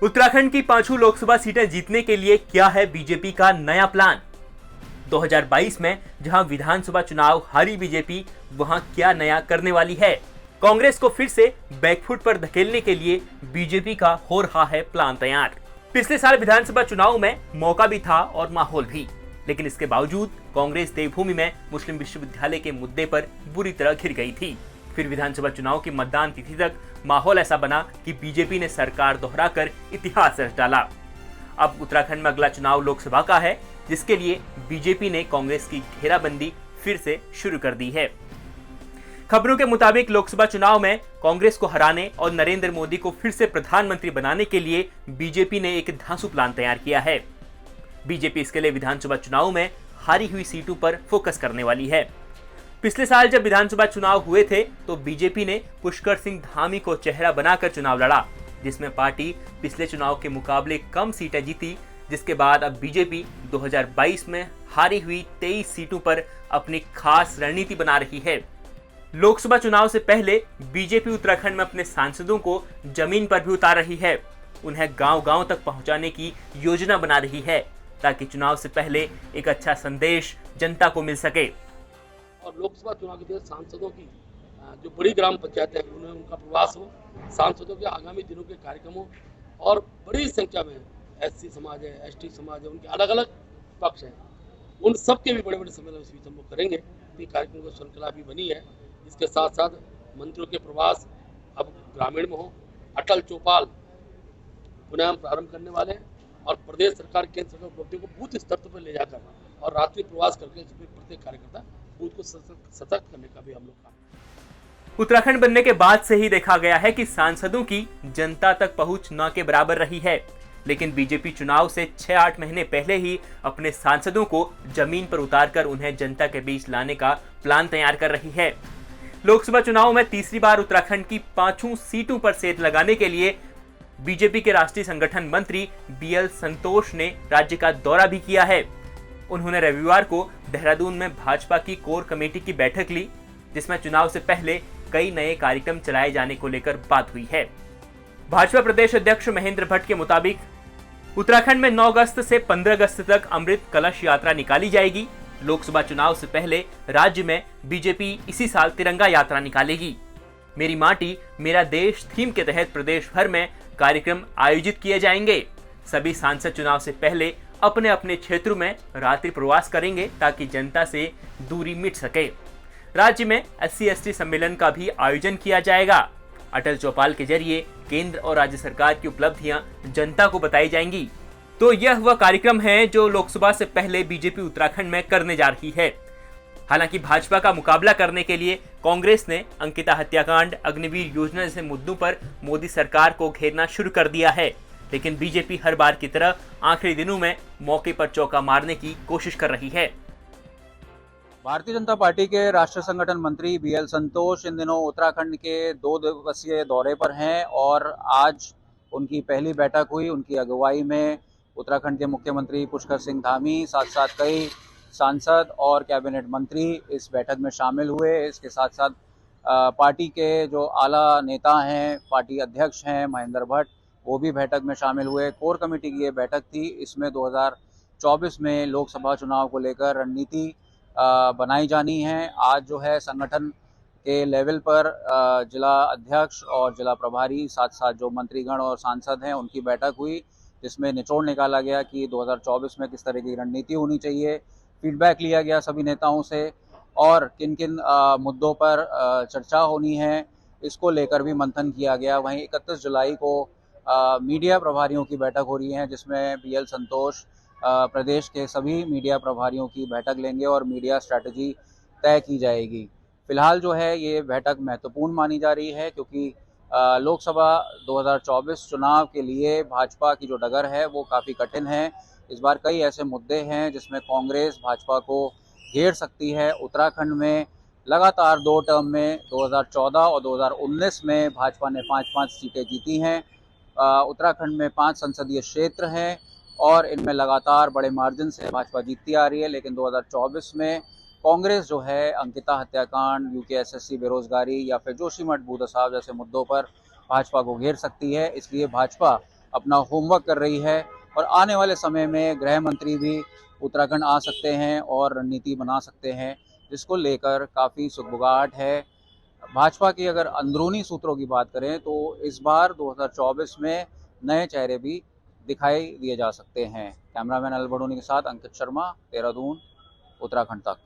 उत्तराखंड की पांचों लोकसभा सीटें जीतने के लिए क्या है बीजेपी का नया प्लान? 2022 में जहां विधानसभा चुनाव हारी बीजेपी, वहां क्या नया करने वाली है? कांग्रेस को फिर से बैकफुट पर धकेलने के लिए बीजेपी का हो रहा है प्लान तैयार। पिछले साल विधानसभा चुनाव में मौका भी था और माहौल भी, लेकिन इसके बावजूद कांग्रेस देवभूमि में मुस्लिम विश्वविद्यालय के मुद्दे पर बुरी तरह घिर गई थी। फिर विधानसभा चुनाव की मतदान तिथि तक माहौल ऐसा बना कि बीजेपी ने सरकार दोहराकर इतिहास रच डाला। अब उत्तराखंड में अगला चुनाव लोकसभा का है, जिसके लिए बीजेपी ने कांग्रेस की घेराबंदी फिर से शुरू कर दी है। खबरों के मुताबिक लोकसभा चुनाव में कांग्रेस को हराने और नरेंद्र मोदी को फिर से प्रधानमंत्री बनाने के लिए बीजेपी ने एक धांसू प्लान तैयार किया है। बीजेपी इसके लिए विधानसभा चुनाव में हारी हुई सीटों पर फोकस करने वाली है। पिछले साल जब विधानसभा चुनाव हुए थे तो बीजेपी ने पुष्कर सिंह धामी को चेहरा बनाकर चुनाव लड़ा, जिसमें पार्टी पिछले चुनाव के मुकाबले कम सीटें जीती, जिसके बाद अब बीजेपी 2022 में हारी हुई 23 सीटों पर अपनी खास रणनीति बना रही है। लोकसभा चुनाव से पहले बीजेपी उत्तराखंड में अपने सांसदों को जमीन पर भी उतार रही है। उन्हें गांव-गांव तक पहुंचाने की योजना बना रही है, ताकि चुनाव से पहले एक अच्छा संदेश जनता को मिल सके। और लोकसभा चुनाव के तहत सांसदों की जो बड़ी ग्राम पंचायतें हैं उन्हें उनका प्रवास हो, सांसदों के आगामी दिनों के कार्यक्रमों और बड़ी संख्या में एससी समाज है, एसटी समाज है, उनके अलग अलग पक्ष हैं, उन सब के भी बड़े बड़े सम्मेलन इस बीच हम लोग करेंगे। तो कार्यक्रम की श्रृंखला भी बनी है। इसके साथ साथ मंत्रियों के प्रवास अब ग्रामीण में हो, अटल चौपाल पुनः हम प्रारंभ करने वाले हैं और प्रदेश सरकार केंद्र सरकार उपलब्धियों को बूथ स्तर पर ले जाकर और रात्रि प्रवास करके प्रत्येक कार्यकर्ता बूथ को सतर्क करने का भी हम लोग काम। उत्तराखंड बनने के बाद से ही देखा गया है कि सांसदों की जनता तक पहुंच न के बराबर रही है, लेकिन बीजेपी चुनाव से 6-8 महीने पहले ही अपने सांसदों को जमीन पर उतारकर उन्हें जनता के बीच लाने का प्लान तैयार कर रही है। लोकसभा चुनाव में तीसरी बार उत्तराखंड की 5 सीटों पर सेंध लगाने के लिए बीजेपी के राष्ट्रीय संगठन मंत्री बीएल संतोष ने राज्य का दौरा भी किया है। उन्होंने रविवार को देहरादून में भाजपा की कोर कमेटी की बैठक ली, जिसमें चुनाव से पहले कई नए कार्यक्रम चलाए जाने को लेकर बात हुई है। भाजपा प्रदेश अध्यक्ष महेंद्र भट्ट के मुताबिक उत्तराखंड में 9 अगस्त से 15 अगस्त तक अमृत कलश यात्रा निकाली जाएगी। लोकसभा चुनाव से पहले राज्य में बीजेपी इसी साल तिरंगा यात्रा निकालेगी। मेरी माटी मेरा देश थीम के तहत प्रदेश भर में कार्यक्रम आयोजित किए जाएंगे। सभी सांसद चुनाव से पहले अपने अपने क्षेत्रों में रात्रि प्रवास करेंगे, ताकि जनता से दूरी मिट सके। राज्य में SC/ST सम्मेलन का भी आयोजन किया जाएगा। अटल चौपाल के जरिए केंद्र और राज्य सरकार की उपलब्धियां जनता को बताई जाएंगी। तो यह वह कार्यक्रम है जो लोकसभा से पहले बीजेपी उत्तराखंड में करने जा रही है। हालांकि भाजपा का मुकाबला करने के लिए कांग्रेस ने अंकिता हत्याकांड, अग्निवीर योजना जैसे मुद्दों पर मोदी सरकार को घेरना शुरू कर दिया है, लेकिन बीजेपी हर बार की तरह आखिरी दिनों में मौके पर चौका मारने की कोशिश कर रही है। भारतीय जनता पार्टी के राष्ट्रीय संगठन मंत्री बीएल संतोष इन दिनों उत्तराखंड के 2 दिवसीय दौरे पर हैं और आज उनकी पहली बैठक हुई। उनकी अगुवाई में उत्तराखंड के मुख्यमंत्री पुष्कर सिंह धामी, साथ साथ कई सांसद और कैबिनेट मंत्री इस बैठक में शामिल हुए। इसके साथ साथ पार्टी के जो आला नेता हैं, पार्टी अध्यक्ष हैं महेंद्र भट्ट, वो भी बैठक में शामिल हुए। कोर कमेटी की ये बैठक थी। इसमें 2024 में लोकसभा चुनाव को लेकर रणनीति बनाई जानी है। आज जो है संगठन के लेवल पर जिला अध्यक्ष और जिला प्रभारी, साथ साथ जो मंत्रीगण और सांसद हैं, उनकी बैठक हुई, जिसमें निचोड़ निकाला गया कि 2024 में किस तरह की रणनीति होनी चाहिए। फीडबैक लिया गया सभी नेताओं से और किन किन मुद्दों पर चर्चा होनी है, इसको लेकर भी मंथन किया गया। वहीं 31 जुलाई को मीडिया प्रभारियों की बैठक हो रही है, जिसमें बीएल संतोष प्रदेश के सभी मीडिया प्रभारियों की बैठक लेंगे और मीडिया स्ट्रैटेजी तय की जाएगी। फिलहाल जो है ये बैठक महत्वपूर्ण मानी जा रही है, क्योंकि लोकसभा 2024 चुनाव के लिए भाजपा की जो डगर है वो काफ़ी कठिन है। इस बार कई ऐसे मुद्दे हैं जिसमें कांग्रेस भाजपा को घेर सकती है। उत्तराखंड में लगातार 2 टर्म में 2014 और 2019 में भाजपा ने 5-5 सीटें जीती हैं। उत्तराखंड में 5 संसदीय क्षेत्र हैं और इनमें लगातार बड़े मार्जिन से भाजपा जीतती आ रही है, लेकिन 2024 में कांग्रेस जो है अंकिता हत्याकांड, UKSSC बेरोजगारी या फिर जोशीमठ बूथ साहब जैसे मुद्दों पर भाजपा को घेर सकती है। इसलिए भाजपा अपना होमवर्क कर रही है और आने वाले समय में गृह मंत्री भी उत्तराखंड आ सकते हैं और रणनीति बना सकते हैं, जिसको लेकर काफ़ी सुगबुगाहट है। भाजपा की अगर अंदरूनी सूत्रों की बात करें तो इस बार 2024 में नए चेहरे भी दिखाई दिए जा सकते हैं। कैमरामैन अल बडोनी के साथ अंकित शर्मा, देहरादून, उत्तराखंड तक।